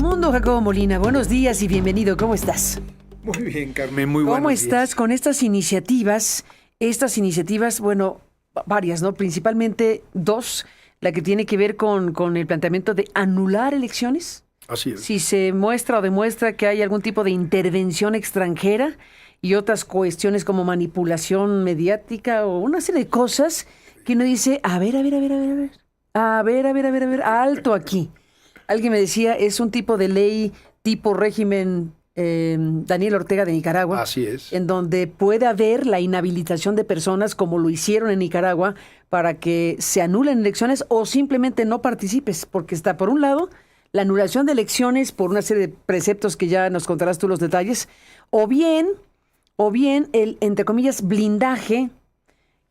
mundo, Jacobo Molina. Buenos días y bienvenido. ¿Cómo estás? Muy bien, Carmen, muy buenos ¿Cómo días. estás con estas iniciativas? Bueno, varias, ¿no? Principalmente dos. La que tiene que ver con el planteamiento de anular elecciones. Así es. Si se muestra o demuestra que hay algún tipo de intervención extranjera y otras cuestiones como manipulación mediática o una serie de cosas que uno dice, a ver, alto aquí. Alguien me decía, es un tipo de ley tipo régimen Daniel Ortega de Nicaragua. Así es. En donde puede haber la inhabilitación de personas como lo hicieron en Nicaragua para que se anulen elecciones o simplemente no participes, porque está por un lado la anulación de elecciones por una serie de preceptos que ya nos contarás tú los detalles, o bien el, entre comillas, blindaje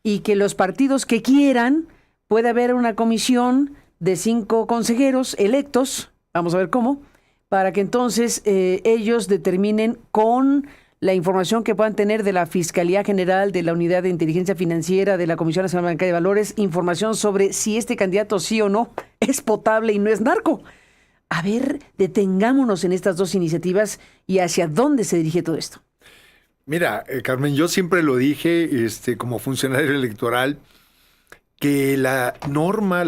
y que los partidos que quieran, puede haber una comisión de 5 consejeros electos, vamos a ver cómo, para que entonces ellos determinen con la información que puedan tener de la Fiscalía General, de la Unidad de Inteligencia Financiera, de la Comisión Nacional Bancaria de Valores, información sobre si este candidato sí o no es potable y no es narco. A ver, detengámonos en estas dos iniciativas y hacia dónde se dirige todo esto. Mira, Carmen, yo siempre lo dije como funcionario electoral, que la norma,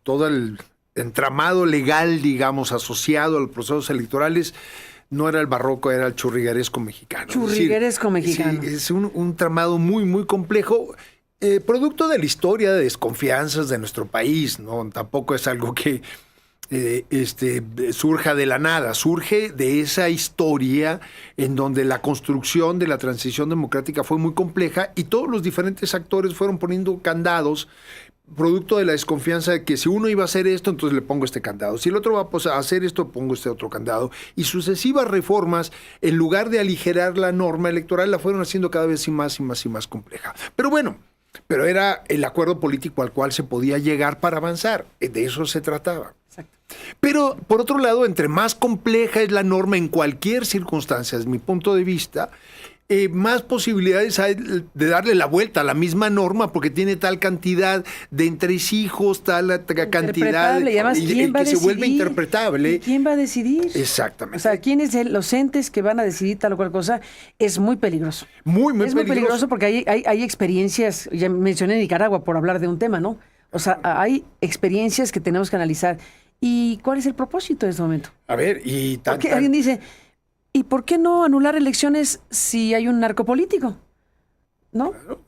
todo el entramado legal, digamos, asociado a los procesos electorales, no era el barroco, era el churrigueresco mexicano. Churrigueresco mexicano. Sí, es un tramado muy, muy complejo, producto de la historia de desconfianzas de nuestro país, ¿no? Tampoco es algo que surja de la nada, surge de esa historia en donde la construcción de la transición democrática fue muy compleja y todos los diferentes actores fueron poniendo candados, producto de la desconfianza de que si uno iba a hacer esto, entonces le pongo este candado. Si el otro va a hacer esto, pongo este otro candado. Y sucesivas reformas, en lugar de aligerar la norma electoral, la fueron haciendo cada vez más compleja. Pero era el acuerdo político al cual se podía llegar para avanzar. De eso se trataba. Exacto. Pero, por otro lado, entre más compleja es la norma en cualquier circunstancia, desde mi punto de vista, más posibilidades hay de darle la vuelta a la misma norma porque tiene tal cantidad de entresijos, tal cantidad y además, ¿quién va a que decidir? Se vuelve interpretable. ¿Y quién va a decidir? Exactamente. O sea, ¿quiénes los entes que van a decidir tal o cual cosa? Es muy peligroso. Muy Es muy peligroso porque hay experiencias, ya mencioné Nicaragua por hablar de un tema, ¿no? O sea, hay experiencias que tenemos que analizar. ¿Y cuál es el propósito en este momento? A ver, Porque alguien dice, ¿y por qué no anular elecciones si hay un narcopolítico? ¿No? Claro.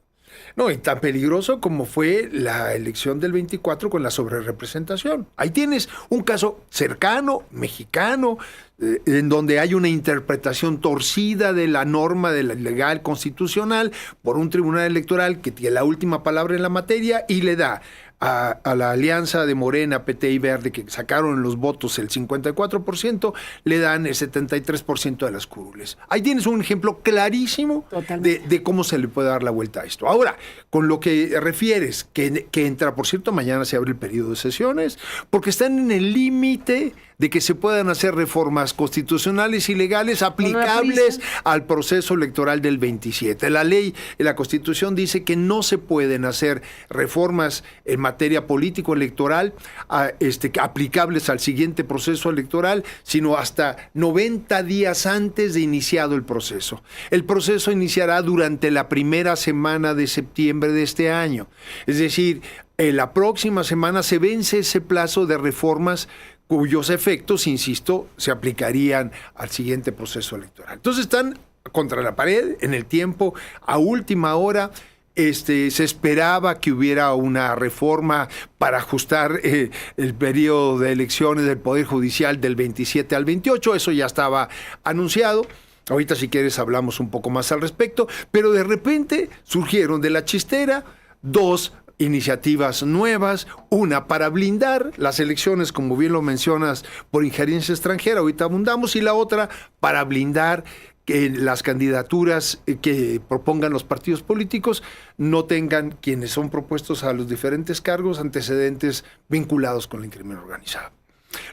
No, y tan peligroso como fue la elección del 24 con la sobrerepresentación. Ahí tienes un caso cercano, mexicano, en donde hay una interpretación torcida de la norma de la legal constitucional por un tribunal electoral que tiene la última palabra en la materia y le da a la alianza de Morena, PT y Verde, que sacaron en los votos el 54%, le dan el 73% de las curules. Ahí tienes un ejemplo clarísimo de cómo se le puede dar la vuelta a esto. Ahora, con lo que refieres, que entra, por cierto, mañana se abre el periodo de sesiones, porque están en el límite de que se puedan hacer reformas constitucionales y legales aplicables al proceso electoral del 27. La ley, la Constitución dice que no se pueden hacer reformas en materia político-electoral aplicables al siguiente proceso electoral, sino hasta 90 días antes de iniciado el proceso. El proceso iniciará durante la primera semana de septiembre de este año. Es decir, en la próxima semana se vence ese plazo de reformas cuyos efectos, insisto, se aplicarían al siguiente proceso electoral. Entonces están contra la pared en el tiempo, a última hora. Se esperaba que hubiera una reforma para ajustar el periodo de elecciones del Poder Judicial del 27 al 28, eso ya estaba anunciado. Ahorita, si quieres, hablamos un poco más al respecto, pero de repente surgieron de la chistera dos iniciativas nuevas, una para blindar las elecciones, como bien lo mencionas, por injerencia extranjera, ahorita abundamos, y la otra para blindar que las candidaturas que propongan los partidos políticos no tengan, quienes son propuestos a los diferentes cargos, antecedentes vinculados con el crimen organizado.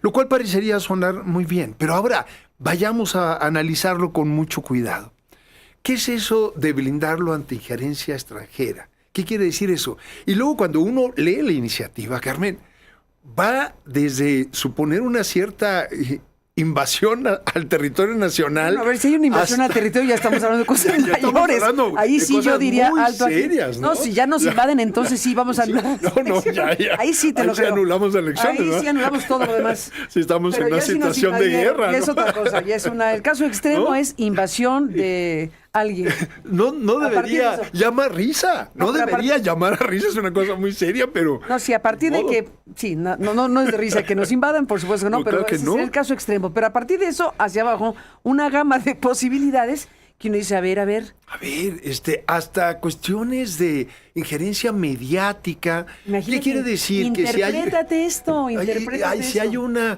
Lo cual parecería sonar muy bien, pero ahora vayamos a analizarlo con mucho cuidado. ¿Qué es eso de blindarlo ante injerencia extranjera? ¿Qué quiere decir eso? Y luego, cuando uno lee la iniciativa, Carmen, va desde suponer una cierta invasión al territorio nacional. Bueno, a ver, si hay una invasión al territorio, ya estamos hablando de cosas Ya estamos mayores. hablando Ahí de sí cosas yo diría muy alto aquí. serias, ¿no? Si ya nos invaden, entonces sí vamos a anular. Ya. Ahí sí te Ahí lo sí creo. anulamos elecciones, Ahí ¿no? sí anulamos todo lo demás. Si estamos Pero en una ya si nos situación de invadieron, guerra, ya es ¿no? otra cosa. El caso extremo ¿No? es invasión de alguien. No A partir debería de eso. llamar risa. No pero a debería llamar a risa. Es una cosa muy seria, pero... No, sí, a partir de modo. que, sí, no es de risa que nos invadan, por supuesto que no, No, pero claro que ese no. es el caso extremo. Pero a partir de eso, hacia abajo, una gama de posibilidades que uno dice, a ver, A ver, hasta cuestiones de injerencia mediática. imagínate, ¿Qué quiere decir? Que si hay... interprétate esto, interprétate Si hay esto. una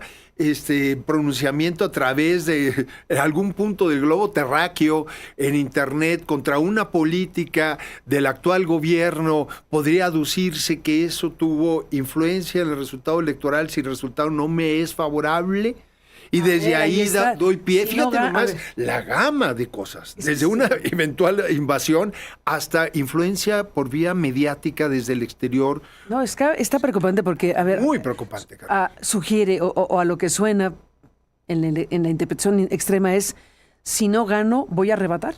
pronunciamiento a través de algún punto del globo terráqueo en Internet contra una política del actual gobierno, podría aducirse que eso tuvo influencia en el resultado electoral si el resultado no me es favorable. Y desde ver, ahí ahí está. doy pie. Si no Fíjate a nomás ver. la gama de cosas. Es Desde que una sí. eventual invasión hasta influencia por vía mediática desde el exterior. No, está preocupante porque, a ver, Muy preocupante, Carmen. sugiere o a lo que suena en la interpretación extrema es, si no gano, voy a arrebatar.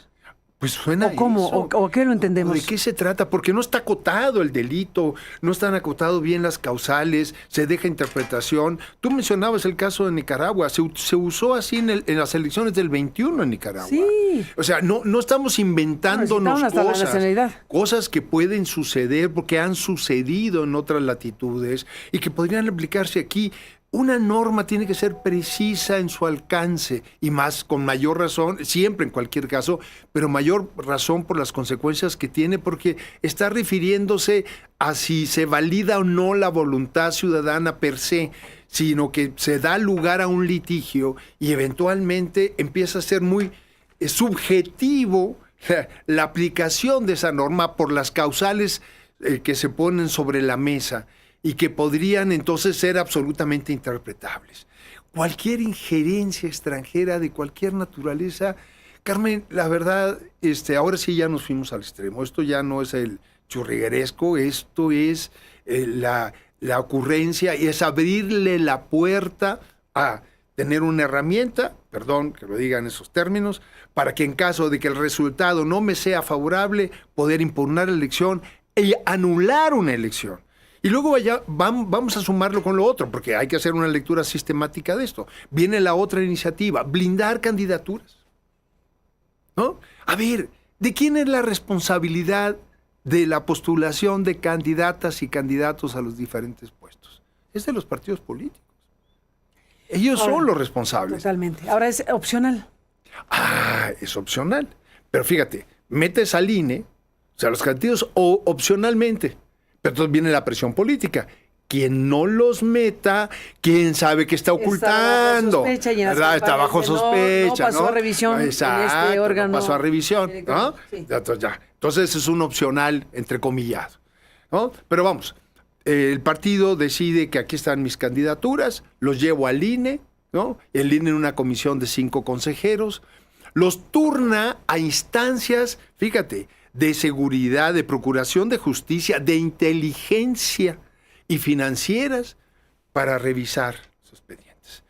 Pues suena ¿O cómo? eso. ¿O qué lo entendemos? ¿De qué se trata? Porque no está acotado el delito, no están acotados bien las causales, se deja interpretación. Tú mencionabas el caso de Nicaragua, se usó así en las elecciones del 21 en Nicaragua. Sí. O sea, no estamos inventándonos No, hasta la nacionalidad. cosas que pueden suceder porque han sucedido en otras latitudes y que podrían aplicarse aquí. Una norma tiene que ser precisa en su alcance y más con mayor razón, siempre en cualquier caso, pero mayor razón por las consecuencias que tiene porque está refiriéndose a si se valida o no la voluntad ciudadana per se, sino que se da lugar a un litigio y eventualmente empieza a ser muy subjetivo la aplicación de esa norma por las causales que se ponen sobre la mesa y que podrían entonces ser absolutamente interpretables. Cualquier injerencia extranjera de cualquier naturaleza, Carmen, la verdad, ahora sí ya nos fuimos al extremo. Esto ya no es el churrigueresco, esto es la ocurrencia y es abrirle la puerta a tener una herramienta, perdón que lo diga en esos términos, para que en caso de que el resultado no me sea favorable, poder impugnar la elección y anular una elección. Y luego vamos a sumarlo con lo otro, porque hay que hacer una lectura sistemática de esto. Viene la otra iniciativa, blindar candidaturas. ¿No? A ver, ¿de quién es la responsabilidad de la postulación de candidatas y candidatos a los diferentes puestos? Es de los partidos políticos. Ellos son los responsables. Totalmente. Ahora es opcional. Es opcional. Pero fíjate, metes al INE, o sea, los candidatos opcionalmente. Pero entonces viene la presión política. Quien no los meta, quién sabe que está ocultando. Está bajo sospecha. No pasó a revisión Exacto, en este órgano. no pasó a revisión. ¿No? Sí. Entonces es un opcional entrecomillado. ¿No? Pero vamos, el partido decide que aquí están mis candidaturas, los llevo al INE, ¿no? El INE en una comisión de 5 consejeros, los turna a instancias, fíjate, de seguridad, de procuración de justicia, de inteligencia y financieras para revisar sus expedientes.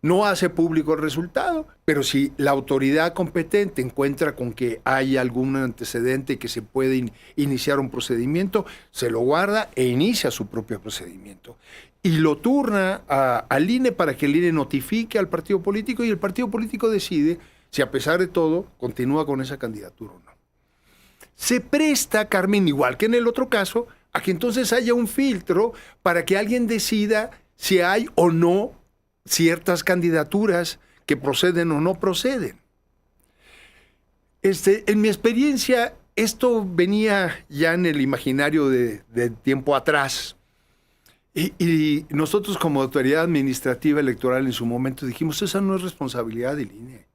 No hace público el resultado, pero si la autoridad competente encuentra con que hay algún antecedente que se puede iniciar un procedimiento, se lo guarda e inicia su propio procedimiento. Y lo turna al INE para que el INE notifique al partido político y el partido político decide si a pesar de todo continúa con esa candidatura o no. Se presta, Carmen, igual que en el otro caso, a que entonces haya un filtro para que alguien decida si hay o no ciertas candidaturas que proceden o no proceden. En mi experiencia, esto venía ya en el imaginario de tiempo atrás. Y nosotros como autoridad administrativa electoral en su momento dijimos, esa no es responsabilidad del INE,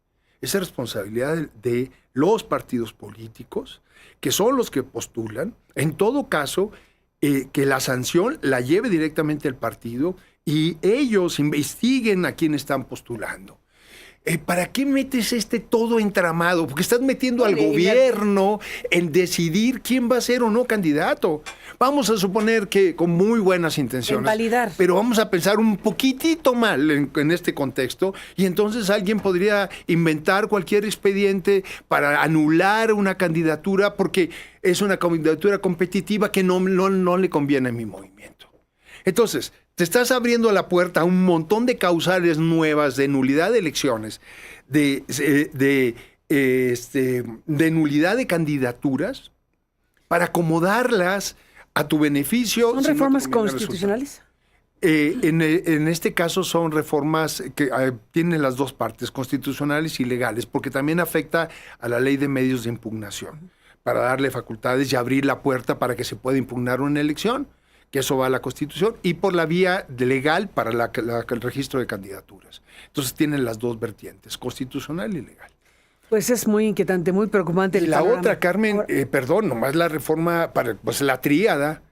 esa es responsabilidad de los partidos políticos, que son los que postulan. En todo caso, que la sanción la lleve directamente el partido y ellos investiguen a quién están postulando. ¿Para qué metes todo entramado? Porque estás metiendo al Oye, gobierno en decidir quién va a ser o no candidato. Vamos a suponer que con muy buenas intenciones. En validar. Pero vamos a pensar un poquitito mal en este contexto y entonces alguien podría inventar cualquier expediente para anular una candidatura porque es una candidatura competitiva que no le conviene a mi movimiento. Entonces, te estás abriendo la puerta a un montón de causales nuevas de nulidad de elecciones, de nulidad de candidaturas, para acomodarlas a tu beneficio. ¿Son reformas constitucionales? En este caso son reformas que tienen las dos partes, constitucionales y legales, porque también afecta a la ley de medios de impugnación, para darle facultades y abrir la puerta para que se pueda impugnar una elección, que eso va a la Constitución, y por la vía legal para el registro de candidaturas. Entonces tienen las dos vertientes, constitucional y legal. Pues es muy inquietante, muy preocupante. Y la otra, Carmen, perdón, nomás la reforma, pues la tríada,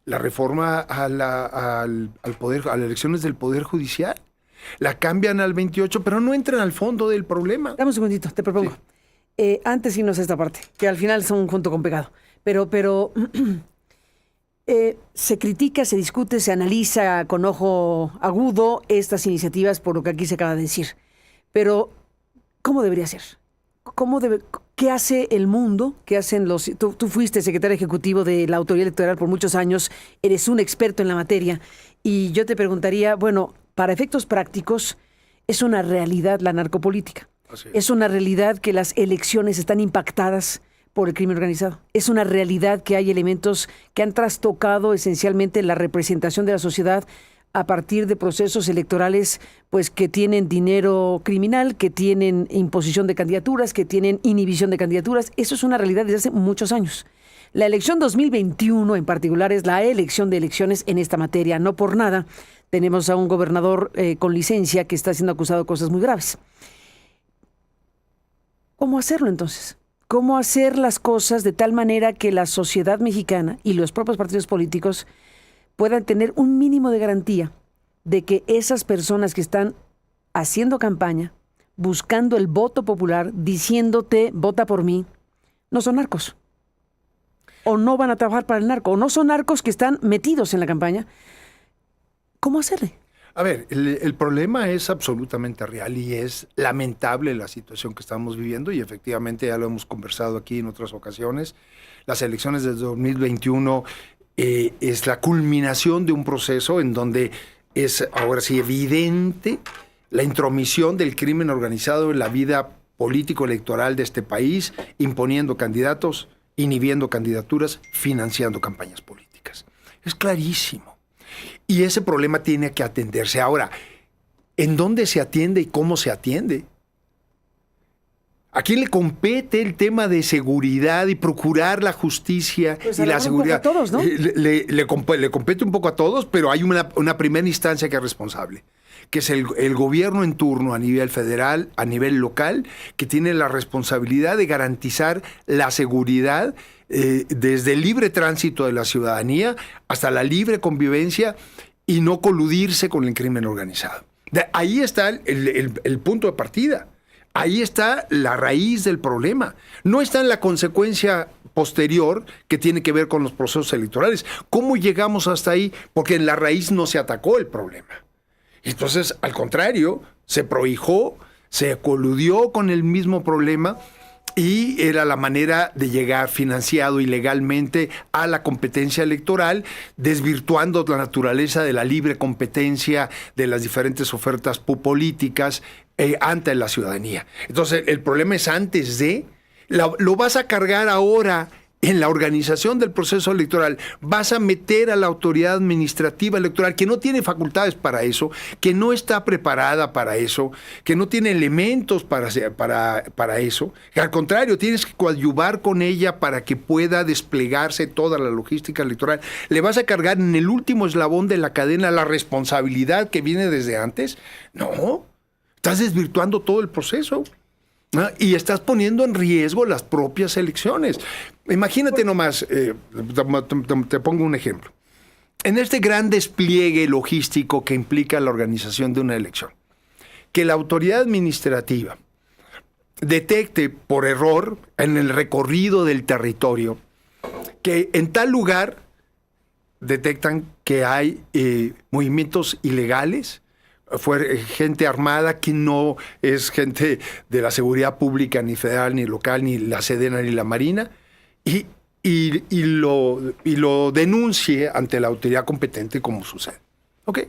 la reforma al poder, a las elecciones del Poder Judicial. La cambian al 28, pero no entran al fondo del problema. Dame un segundito, te propongo. Sí. Antes irnos a esta parte, que al final son junto con pegado. Pero se critica, se discute, se analiza con ojo agudo estas iniciativas por lo que aquí se acaba de decir. Pero, ¿cómo debería ser? ¿Qué hace el mundo? ¿Qué hacen los...? Tú fuiste secretario ejecutivo de la Autoridad Electoral por muchos años, eres un experto en la materia, y yo te preguntaría, bueno, para efectos prácticos, ¿es una realidad la narcopolítica? ¿Es una realidad que las elecciones están impactadas por el crimen organizado? ¿Es una realidad que hay elementos que han trastocado esencialmente la representación de la sociedad a partir de procesos electorales pues que tienen dinero criminal, que tienen imposición de candidaturas, que tienen inhibición de candidaturas? Eso es una realidad desde hace muchos años. La elección 2021 en particular es la elección de elecciones en esta materia. No por nada tenemos a un gobernador con licencia que está siendo acusado de cosas muy graves. ¿Cómo hacerlo entonces? ¿Cómo hacer las cosas de tal manera que la sociedad mexicana y los propios partidos políticos puedan tener un mínimo de garantía de que esas personas que están haciendo campaña, buscando el voto popular, diciéndote vota por mí, no son narcos? O no van a trabajar para el narco, o no son narcos que están metidos en la campaña. ¿Cómo hacerle? A ver, el problema es absolutamente real y es lamentable la situación que estamos viviendo, y efectivamente ya lo hemos conversado aquí en otras ocasiones. Las elecciones de 2021 es la culminación de un proceso en donde es ahora sí evidente la intromisión del crimen organizado en la vida político-electoral de este país, imponiendo candidatos, inhibiendo candidaturas, financiando campañas políticas. Es clarísimo. Y ese problema tiene que atenderse. Ahora, ¿en dónde se atiende y cómo se atiende? ¿A quién le compete el tema de seguridad y procurar la justicia pues y la seguridad? A todos, ¿no? Le compete un poco a todos, pero hay una primera instancia que es responsable, que es el gobierno en turno a nivel federal, a nivel local, que tiene la responsabilidad de garantizar la seguridad desde el libre tránsito de la ciudadanía hasta la libre convivencia y no coludirse con el crimen organizado. Ahí está el punto de partida. Ahí está la raíz del problema. No está en la consecuencia posterior que tiene que ver con los procesos electorales. ¿Cómo llegamos hasta ahí? Porque en la raíz no se atacó el problema. Entonces, al contrario, se prohijó, se coludió con el mismo problema y era la manera de llegar financiado ilegalmente a la competencia electoral, desvirtuando la naturaleza de la libre competencia de las diferentes ofertas políticas ante la ciudadanía. Entonces, el problema es antes de... Lo vas a cargar ahora en la organización del proceso electoral, vas a meter a la autoridad administrativa electoral que no tiene facultades para eso, que no está preparada para eso, que no tiene elementos para eso, que al contrario, tienes que coadyuvar con ella para que pueda desplegarse toda la logística electoral. Le vas a cargar en el último eslabón de la cadena la responsabilidad que viene desde antes. No, estás desvirtuando todo el proceso. Y estás poniendo en riesgo las propias elecciones. Imagínate nomás, te pongo un ejemplo. En este gran despliegue logístico que implica la organización de una elección, que la autoridad administrativa detecte por error en el recorrido del territorio que en tal lugar detectan que hay movimientos ilegales, fue gente armada que no es gente de la seguridad pública, ni federal, ni local, ni la Sedena, ni la Marina, y lo denuncie ante la autoridad competente como sucede. ¿Ok?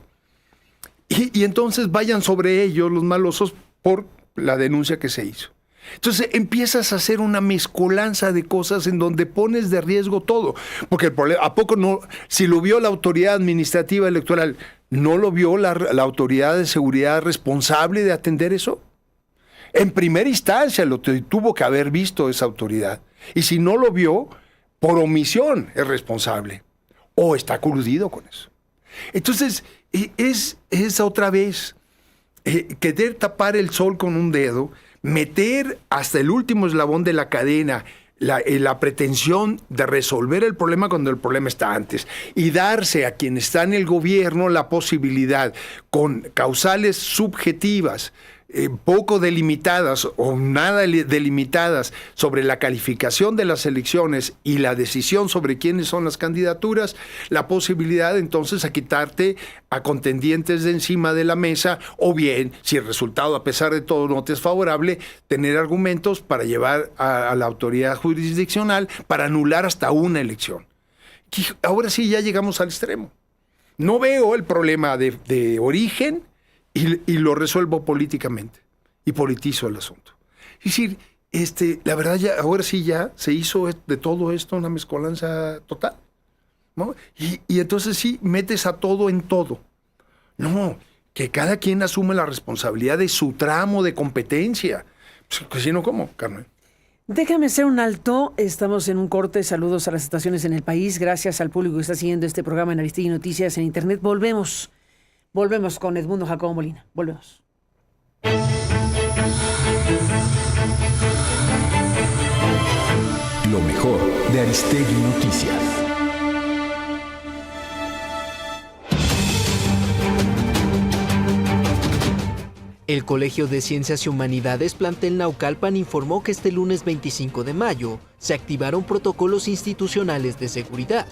Y entonces vayan sobre ellos los malosos por la denuncia que se hizo. Entonces empiezas a hacer una mezcolanza de cosas en donde pones de riesgo todo. Porque el problema, ¿a poco no? Si lo vio la autoridad administrativa electoral, ¿no lo vio la autoridad de seguridad responsable de atender eso? En primera instancia lo tuvo que haber visto esa autoridad. Y si no lo vio, por omisión es responsable. O está coludido con eso. Entonces, es otra vez querer tapar el sol con un dedo, meter hasta el último eslabón de la cadena la pretensión de resolver el problema cuando el problema está antes y darse a quien está en el gobierno la posibilidad con causales subjetivas poco delimitadas o nada delimitadas sobre la calificación de las elecciones y la decisión sobre quiénes son las candidaturas, la posibilidad entonces a quitarte a contendientes de encima de la mesa, o bien, si el resultado a pesar de todo no te es favorable, tener argumentos para llevar a la autoridad jurisdiccional para anular hasta una elección. Y ahora sí ya llegamos al extremo. No veo el problema de origen y lo resuelvo políticamente y politizo el asunto. Es decir, la verdad ya ahora sí ya se hizo de todo esto una mezcolanza total, ¿no? Y entonces sí metes a todo en todo. No, que cada quien asume la responsabilidad de su tramo de competencia. Pues si no, ¿cómo, Carmen? Déjame hacer un alto. Estamos en un corte. Saludos a las estaciones en el país. Gracias al público que está siguiendo este programa en Aristegui Noticias en Internet. Volvemos con Edmundo Jacobo Molina. Volvemos. Lo mejor de Aristegui Noticias. El Colegio de Ciencias y Humanidades Plantel Naucalpan informó que este lunes 25 de mayo se activaron protocolos institucionales de seguridad,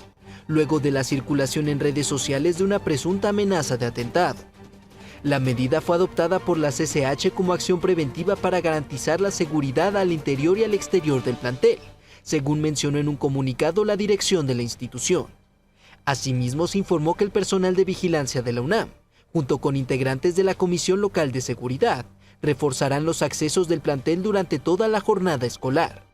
luego de la circulación en redes sociales de una presunta amenaza de atentado. La medida fue adoptada por la CCH como acción preventiva para garantizar la seguridad al interior y al exterior del plantel, según mencionó en un comunicado la dirección de la institución. Asimismo, se informó que el personal de vigilancia de la UNAM, junto con integrantes de la Comisión Local de Seguridad, reforzarán los accesos del plantel durante toda la jornada escolar.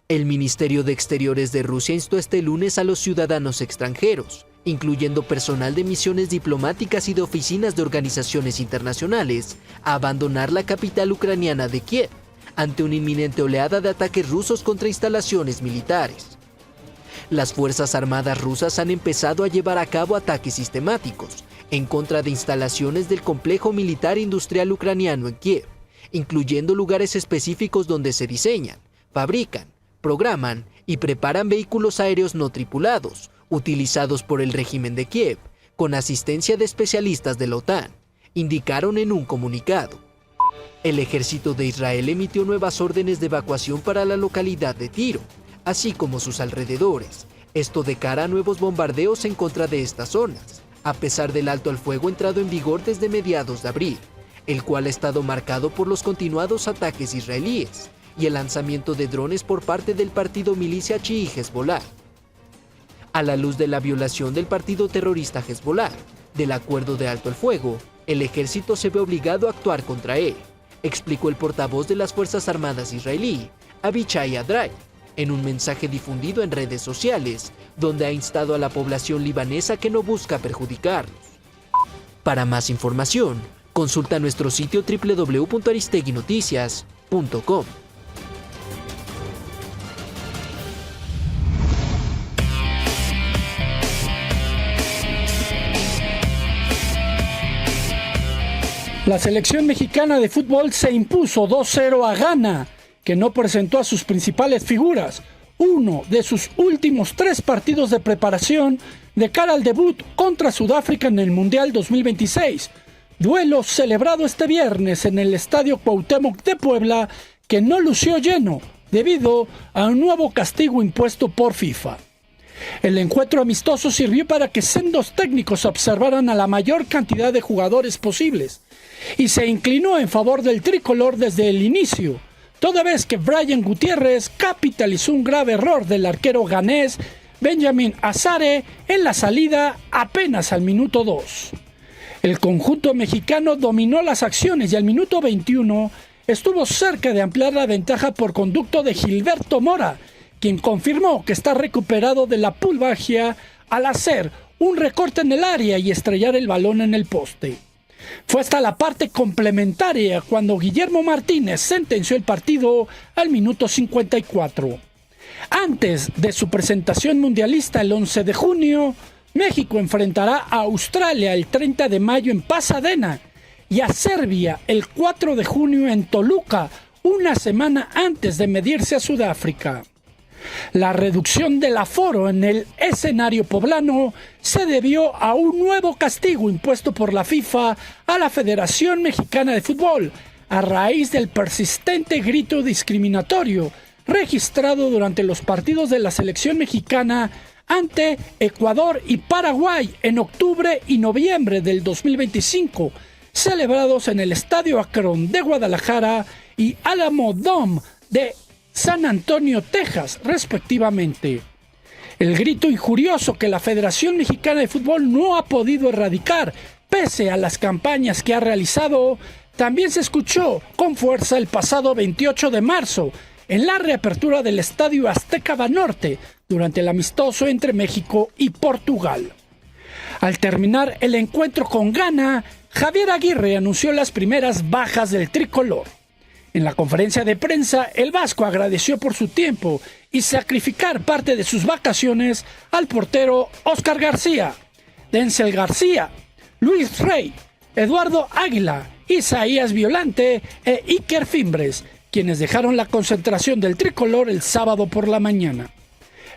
El Ministerio de Exteriores de Rusia instó este lunes a los ciudadanos extranjeros, incluyendo personal de misiones diplomáticas y de oficinas de organizaciones internacionales, a abandonar la capital ucraniana de Kiev, ante una inminente oleada de ataques rusos contra instalaciones militares. Las Fuerzas Armadas rusas han empezado a llevar a cabo ataques sistemáticos en contra de instalaciones del complejo militar industrial ucraniano en Kiev, incluyendo lugares específicos donde se diseñan, fabrican, programan y preparan vehículos aéreos no tripulados, utilizados por el régimen de Kiev, con asistencia de especialistas de la OTAN, indicaron en un comunicado. El ejército de Israel emitió nuevas órdenes de evacuación para la localidad de Tiro, así como sus alrededores, esto de cara a nuevos bombardeos en contra de estas zonas, a pesar del alto al fuego entrado en vigor desde mediados de abril, el cual ha estado marcado por los continuados ataques israelíes y el lanzamiento de drones por parte del partido milicia chií Hezbollah. A la luz de la violación del partido terrorista Hezbollah del acuerdo de alto el fuego, el ejército se ve obligado a actuar contra él, explicó el portavoz de las Fuerzas Armadas israelí, Avichai Adrai, en un mensaje difundido en redes sociales, donde ha instado a la población libanesa que no busca perjudicarlos. Para más información, consulta nuestro sitio www.aristeguinoticias.com. La selección mexicana de fútbol se impuso 2-0 a Ghana, que no presentó a sus principales figuras, uno de sus últimos 3 partidos de preparación de cara al debut contra Sudáfrica en el Mundial 2026, duelo celebrado este viernes en el Estadio Cuauhtémoc de Puebla, que no lució lleno debido a un nuevo castigo impuesto por FIFA. El encuentro amistoso sirvió para que sendos técnicos observaran a la mayor cantidad de jugadores posibles y se inclinó en favor del tricolor desde el inicio, toda vez que Brian Gutiérrez capitalizó un grave error del arquero ganés Benjamin Azare en la salida apenas al minuto 2. El conjunto mexicano dominó las acciones y al minuto 21 estuvo cerca de ampliar la ventaja por conducto de Gilberto Mora, quien confirmó que está recuperado de la pulvagia al hacer un recorte en el área y estrellar el balón en el poste. Fue hasta la parte complementaria cuando Guillermo Martínez sentenció el partido al minuto 54. Antes de su presentación mundialista el 11 de junio, México enfrentará a Australia el 30 de mayo en Pasadena y a Serbia el 4 de junio en Toluca, una semana antes de medirse a Sudáfrica. La reducción del aforo en el escenario poblano se debió a un nuevo castigo impuesto por la FIFA a la Federación Mexicana de Fútbol a raíz del persistente grito discriminatorio registrado durante los partidos de la selección mexicana ante Ecuador y Paraguay en octubre y noviembre del 2025, celebrados en el Estadio Akron de Guadalajara y Alamo Dome de San Antonio, Texas, respectivamente. El grito injurioso que la Federación Mexicana de Fútbol no ha podido erradicar, pese a las campañas que ha realizado, también se escuchó con fuerza el pasado 28 de marzo, en la reapertura del Estadio Azteca Banorte, durante el amistoso entre México y Portugal. Al terminar el encuentro con Ghana, Javier Aguirre anunció las primeras bajas del tricolor. En la conferencia de prensa, el vasco agradeció por su tiempo y sacrificar parte de sus vacaciones al portero Óscar García, Denzel García, Luis Rey, Eduardo Águila, Isaías Violante e Iker Fimbres, quienes dejaron la concentración del tricolor el sábado por la mañana.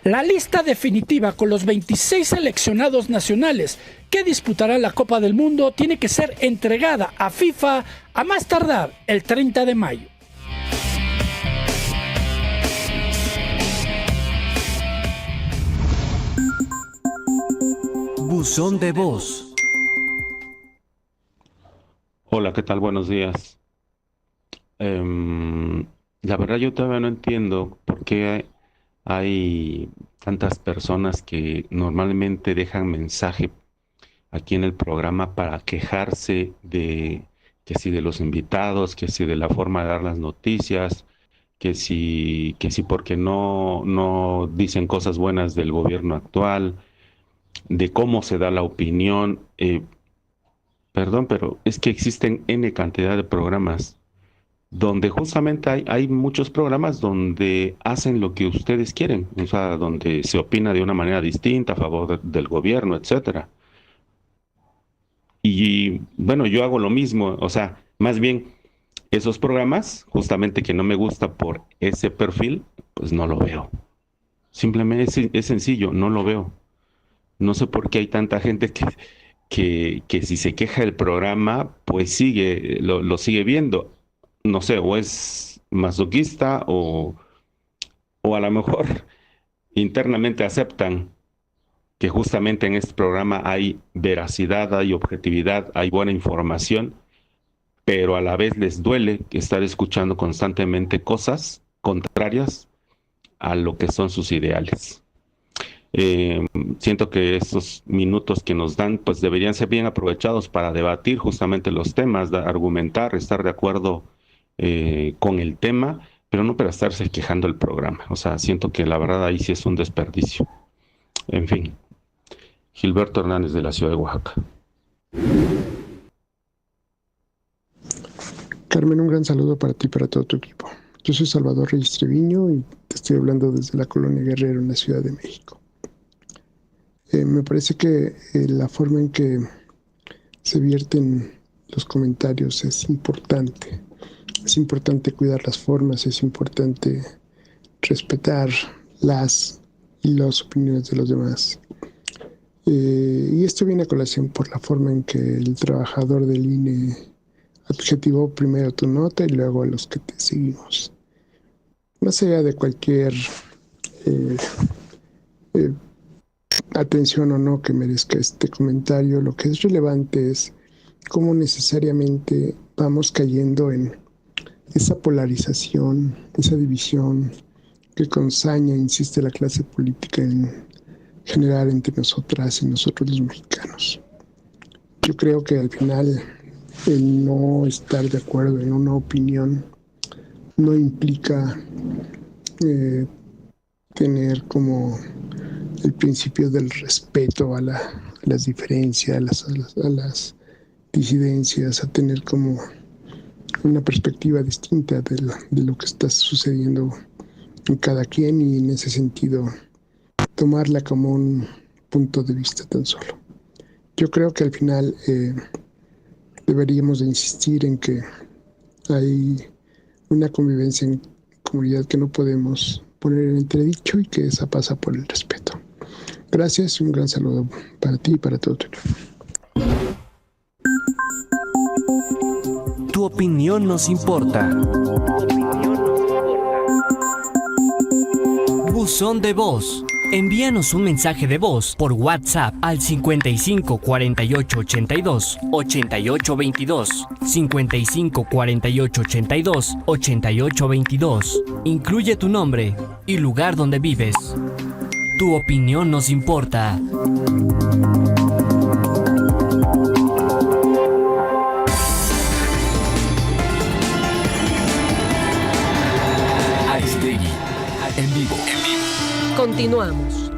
La lista definitiva con los 26 seleccionados nacionales que disputarán la Copa del Mundo tiene que ser entregada a FIFA a más tardar el 30 de mayo. Buzón de voz. Hola, ¿qué tal? Buenos días. La verdad yo todavía no entiendo por qué hay tantas personas que normalmente dejan mensaje aquí en el programa para quejarse de que si de los invitados, que si de la forma de dar las noticias, que si porque no dicen cosas buenas del gobierno actual, de cómo se da la opinión. Perdón, pero es que existen N cantidad de programas donde justamente hay muchos programas donde hacen lo que ustedes quieren, o sea, donde se opina de una manera distinta a favor del gobierno, etcétera. Y bueno, yo hago lo mismo, o sea, más bien esos programas, justamente que no me gusta por ese perfil, pues no lo veo. Simplemente es sencillo, no lo veo. No sé por qué hay tanta gente que si se queja del programa, pues lo sigue viendo. No sé, o es masoquista o a lo mejor internamente aceptan que justamente en este programa hay veracidad, hay objetividad, hay buena información, pero a la vez les duele estar escuchando constantemente cosas contrarias a lo que son sus ideales. Siento que estos minutos que nos dan pues deberían ser bien aprovechados para debatir justamente los temas, argumentar, estar de acuerdo con el tema, pero no para estarse quejando el programa. O sea, siento que la verdad ahí sí es un desperdicio. En fin, Gilberto Hernández de la ciudad de Oaxaca. Carmen, un gran saludo para ti y para todo tu equipo. Yo soy Salvador Reyes Treviño y te estoy hablando desde la Colonia Guerrero en la Ciudad de México. Me parece que la forma en que se vierten los comentarios es importante. Es importante cuidar las formas, es importante respetar las opiniones de los demás. Y esto viene a colación por la forma en que el trabajador del INE adjetivó primero tu nota y luego a los que te seguimos. Más allá de cualquier atención o no que merezca este comentario, lo que es relevante es cómo necesariamente vamos cayendo en esa polarización, esa división que con saña insiste la clase política en generar entre nosotras y nosotros los mexicanos. Yo creo que al final el no estar de acuerdo en una opinión no implica tener como el principio del respeto a las diferencias, a las disidencias, a tener como una perspectiva distinta de lo que está sucediendo en cada quien, y en ese sentido tomarla como un punto de vista tan solo. Yo creo que al final deberíamos de insistir en que hay una convivencia en comunidad que no podemos poner en entredicho y que esa pasa por el respeto. Gracias y un gran saludo para ti y para todo tu equipo. Tu opinión nos importa. Buzón de voz. Envíanos un mensaje de voz por WhatsApp al 55 48 82 88 22, 55 48 82 88 22. Incluye tu nombre y lugar donde vives. Tu opinión nos importa. Aristegui, en vivo. Continuamos.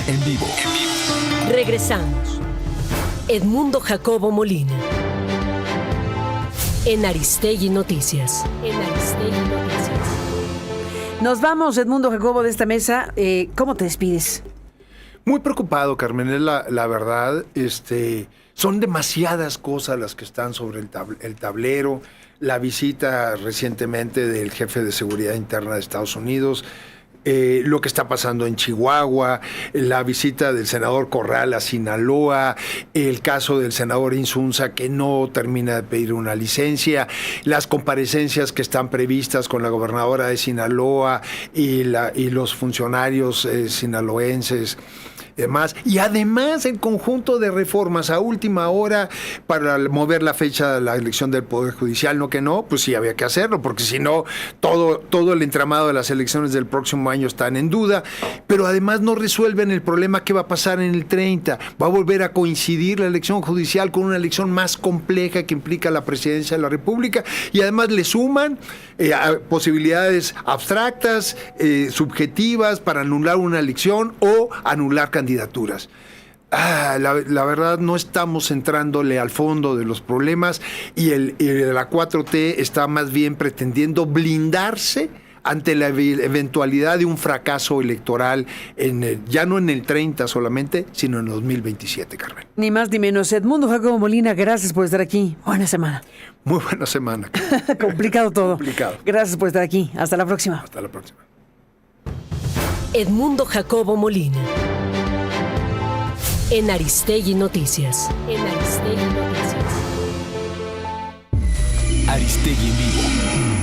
En vivo. Regresamos. Edmundo Jacobo Molina. En Aristegui Noticias. En Aristegui Noticias. Nos vamos, Edmundo Jacobo, de esta mesa. ¿Cómo te despides? Muy preocupado, Carmen, es la verdad. Son demasiadas cosas las que están sobre el tablero. La visita recientemente del jefe de seguridad interna de Estados Unidos, lo que está pasando en Chihuahua, la visita del senador Corral a Sinaloa, el caso del senador Insunza que no termina de pedir una licencia, las comparecencias que están previstas con la gobernadora de Sinaloa y los funcionarios sinaloenses. Y además el conjunto de reformas a última hora para mover la fecha de la elección del Poder Judicial, pues sí había que hacerlo, porque si no, todo el entramado de las elecciones del próximo año están en duda, pero además no resuelven el problema que va a pasar en el 30. Va a volver a coincidir la elección judicial con una elección más compleja que implica la presidencia de la República, y además le suman posibilidades abstractas, subjetivas para anular una elección o anular candidaturas. La verdad, no estamos entrándole al fondo de los problemas, y la 4T está más bien pretendiendo blindarse ante la eventualidad de un fracaso electoral ya no en el 30 solamente, sino en 2027, Carmen. Ni más ni menos. Edmundo Jacobo Molina, gracias por estar aquí. Buena semana. Muy buena semana. Complicado todo. Complicado. Gracias por estar aquí. Hasta la próxima. Hasta la próxima. Edmundo Jacobo Molina. En Aristegui Noticias. En Aristegui Noticias. Aristegui en vivo.